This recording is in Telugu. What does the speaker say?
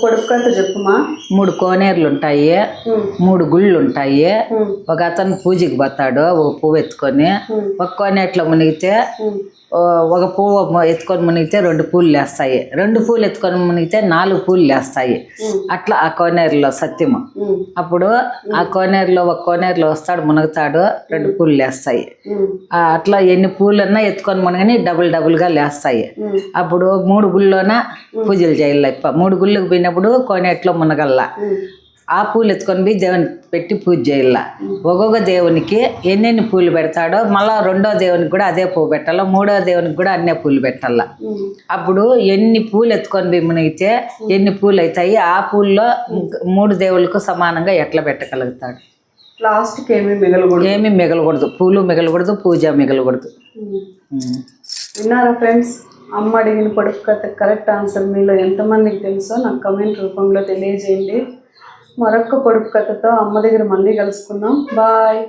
పొడుపు కథ చెప్పుమా. 3 కోనేరులు ఉంటాయి, 3 గుళ్ళు ఉంటాయి. ఒక అతను పూజకి పోతాడు ఒక పువ్వు ఎత్తుకొని. ఒక కోనేట్లో మునిగితే ఒక పువ్వు ఎత్తుకొని మునిగితే 2 పూలు లేస్తాయి, 2 పూలు ఎత్తుకొని మునిగితే 4 పూలు లేస్తాయి. అట్లా ఆ కోనేరులో సత్యము. అప్పుడు ఆ కోనేరులో ఒక కోనేరులో వస్తాడు, మునుగుతాడు, 2 పూలు లేస్తాయి. అట్లా ఎన్ని పూలన్నా ఎత్తుకొని మునగని డబుల్గా లేస్తాయి. అప్పుడు 3 గుళ్ళోన పూజలు చేయాలి. 3 గుళ్ళకి పోయినప్పుడు కోనేట్లో మునగల్లా. ఆ పూలు ఎత్తుకొని పోయి దేవునికి పెట్టి పూజ చేయాల. ఒక్కొక్క దేవునికి ఎన్నెన్ని పూలు పెడతాడో మళ్ళీ 2వ దేవునికి కూడా అదే పువ్వు పెట్టాల, 3వ దేవునికి కూడా అన్నే పూలు పెట్టాల. అప్పుడు ఎన్ని పూలు ఎత్తుకొని పోయి మునిగితే ఎన్ని పూలు అవుతాయి, ఆ పూల్లో 3 దేవుళ్ళకు సమానంగా ఎట్లా పెట్టగలుగుతాడు. లాస్ట్కి ఏమీ మిగలకూడదు, పూలు మిగలకూడదు, పూజ మిగలకూడదు. విన్నారా ఫ్రెండ్స్? అమ్మ అడిగిన పొడుపు కథ కరెక్ట్ ఆన్సర్ మీలో ఎంతమందికి తెలుసో నాకు కమెంట్ రూపంలో తెలియజేయండి. మరొక పొడుపు కథతో అమ్మ దగ్గర మళ్ళీ కలుసుకుందాం. బాయ్.